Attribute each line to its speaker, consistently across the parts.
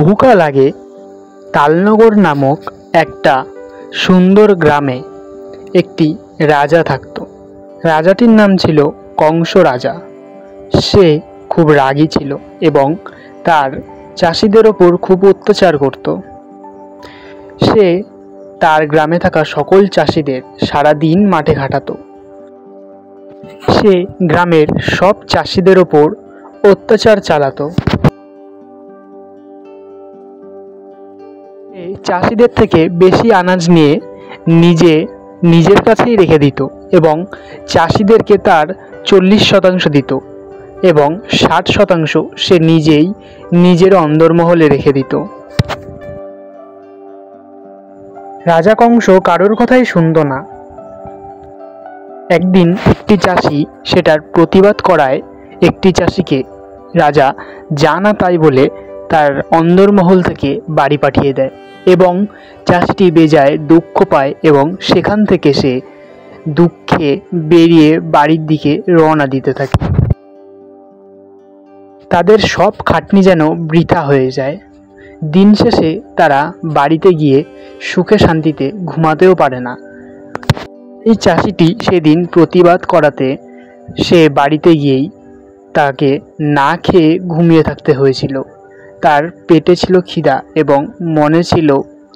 Speaker 1: বহুকাল আগে তালনগর নামক একটা সুন্দর গ্রামে একটি রাজা থাকত। রাজাটির নাম ছিল কংস রাজা। সে খুব রাগী ছিল এবং তার চাষিদের ওপর খুব অত্যাচার করত। সে তার গ্রামে থাকা সকল চাষিদের সারাদিন মাঠে খাটাতো। সে গ্রামের সব চাষিদের ওপর অত্যাচার চালাতো। চাষিদের থেকে বেশি আনাজ নিয়ে নিজের কাছেই রেখে দিত এবং চাষিদেরকে তার 40% দিত এবং 60% সে নিজেই নিজের অন্দরমহলে রেখে দিত। রাজা কংস কারোর কথাই শুনত না। একদিন একটি চাষি সেটার প্রতিবাদ করায় একটি চাষিকে রাজা যা না তাই বলে তার অন্দরমহল থেকে বাড়ি পাঠিয়ে দেয় এবং চাষিটি বেজায় দুঃখ পায় এবং সেখান থেকে সে দুঃখে বেরিয়ে বাড়ির দিকে রওনা দিতে থাকে। তাদের সব খাটনি যেন বৃথা হয়ে যায়। দিন শেষে তারা বাড়িতে গিয়ে সুখে শান্তিতে ঘুমাতেও পারে না। এই চাষিটি সেদিন প্রতিবাদ করাতে সে বাড়িতে গিয়েই তাকে না খেয়ে ঘুমিয়ে থাকতে হয়েছিল। তার পেটে ছিল খিদা এবং মনে ছিল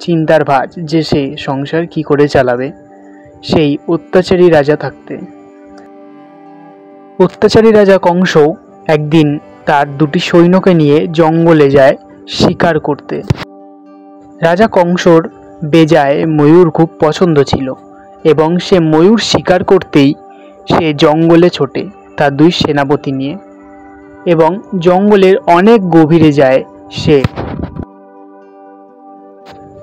Speaker 1: চিন্তার ভাঁজ যে সে সংসার কি করে চালাবে সেই অত্যাচারী রাজা থাকতে। অত্যাচারী রাজা কংস একদিন তার 2টি সৈন্যকে নিয়ে জঙ্গলে যায় শিকার করতে। রাজা কংসর বেজায় ময়ূর খুব পছন্দ ছিল এবং সে ময়ূর শিকার করতেই সে জঙ্গলে ছোটে তার 2 সেনাপতি নিয়ে এবং জঙ্গলের অনেক গভীরে যায় সে।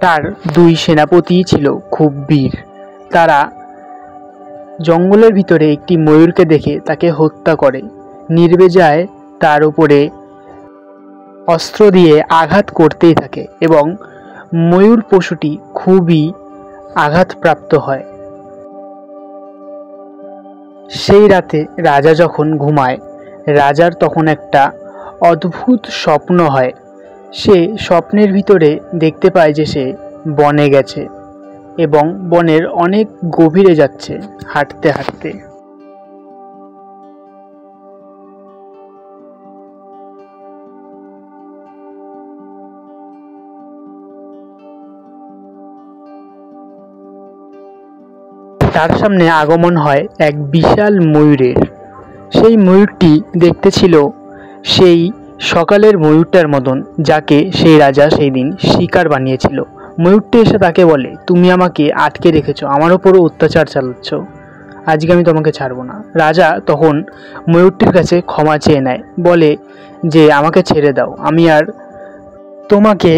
Speaker 1: তার 2 সেনাপতি ছিল খুব বীর। তারা জঙ্গলের ভিতরে একটি ময়ূরকে দেখে তাকে হত্যা করে। নির্বেজায় তার উপরে অস্ত্র দিয়ে আঘাত করতেই থাকে এবং ময়ূর পশুটি খুবই আঘাতপ্রাপ্ত হয়। সেই রাতে রাজা যখন ঘুমায়, রাজার তখন একটা অদ্ভুত স্বপ্ন হয়। সে স্বপ্নের ভিতরে দেখতে পায় যে সে বনে গেছে এবং বনের অনেক গভীরে যাচ্ছে হাঁটতে হাঁটতে। তার সামনে আগমন হয় এক বিশাল ময়ূরের। সেই ময়ূরটি দেখতে ছিল সেই সকালের ময়ূরটার মতন যাকে সেই রাজা সেই দিন শিকার বানিয়েছিল। ময়ূরটি এসে তাকে বলে, তুমি আমাকে আটকে রেখেছো, আমার ওপরও অত্যাচার চালাচ্ছ, আজকে আমি তোমাকে ছাড়বো না। রাজা তখন ময়ূরটির কাছে ক্ষমা চেয়ে নেয়, বলে যে আমাকে ছেড়ে দাও, আমি আর তোমাকে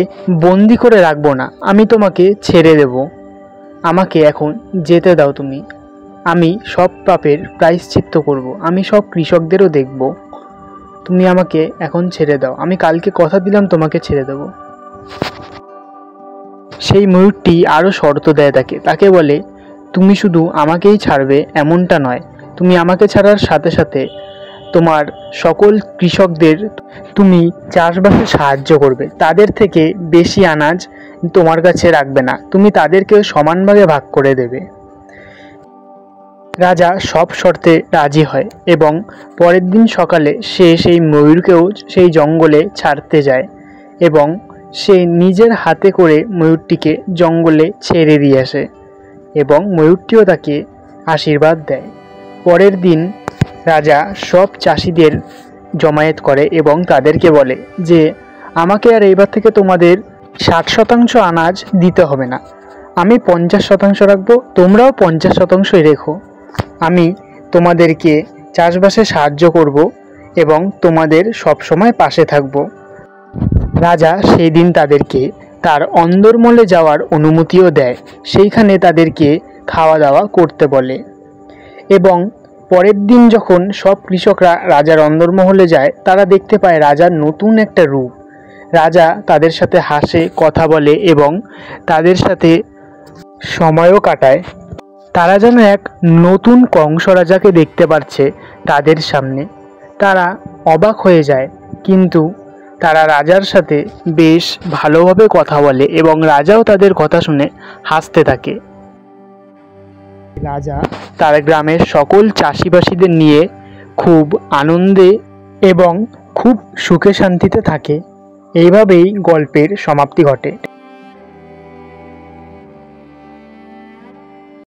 Speaker 1: বন্দি করে রাখবো না, আমি তোমাকে ছেড়ে দেব, আমাকে এখন যেতে দাও তুমি, আমি সব পাপের প্রায়শ্চিত্ত করব, আমি সব কৃষকদেরও দেখব, তুমি আমাকে এখন ছেড়ে দাও, আমি কালকে কথা দিলাম তোমাকে ছেড়ে দেব। সেই ময়ূরটি আরও শর্ত দেয় তাকে বলে, তুমি শুধু আমাকেই ছাড়বে এমনটা নয়, তুমি আমাকে ছাড়ার সাথে সাথে তোমার সকল কৃষকদের তুমি চাষবাসে সাহায্য করবে, তাদের থেকে বেশি আনাজ তোমার কাছে রাখবে না, তুমি তাদেরকে সমানভাবে ভাগ করে দেবে। রাজা সব শর্তে রাজি হয় এবং পরের দিন সকালে সে সেই ময়ূরকেও সেই জঙ্গলে ছাড়তে যায় এবং সে নিজের হাতে করে ময়ূরটিকে জঙ্গলে ছেড়ে দিয়ে আসে এবং ময়ূরটিও তাকে আশীর্বাদ দেয়। পরের দিন রাজা সব চাষিদের জমায়েত করে এবং তাদেরকে বলে যে আমাকে আর এইবার থেকে তোমাদের 60% আনাজ দিতে হবে না, আমি 50% রাখবো, তোমরাও 50%ই রেখো, আমি তোমাদেরকে চাষবাসে সাহায্য করব এবং তোমাদের সব সময় পাশে থাকব। রাজা সেই দিন তাদেরকে তার অন্দরমহলে যাওয়ার অনুমতিও দেয়, সেইখানে তাদেরকে খাওয়া দাওয়া করতে বলে এবং পরের দিন যখন সব কৃষকরা রাজার অন্দরমহলে যায়, তারা দেখতে পায় রাজার নতুন একটা রূপ। রাজা তাদের সাথে হাসে, কথা বলে এবং তাদের সাথে সময়ও কাটায়। তারা যেন এক নতুন কংস রাজাকে দেখতে পাচ্ছে তাদের সামনে। তারা অবাক হয়ে যায়, কিন্তু তারা রাজার সাথে বেশ ভালোভাবে কথা বলে এবং রাজাও তাদের কথা শুনে হাসতে থাকে। রাজা তার গ্রামের সকল চাষিবাসীদের নিয়ে খুব আনন্দে এবং খুব সুখে শান্তিতে থাকে। এইভাবেই গল্পের সমাপ্তি ঘটে।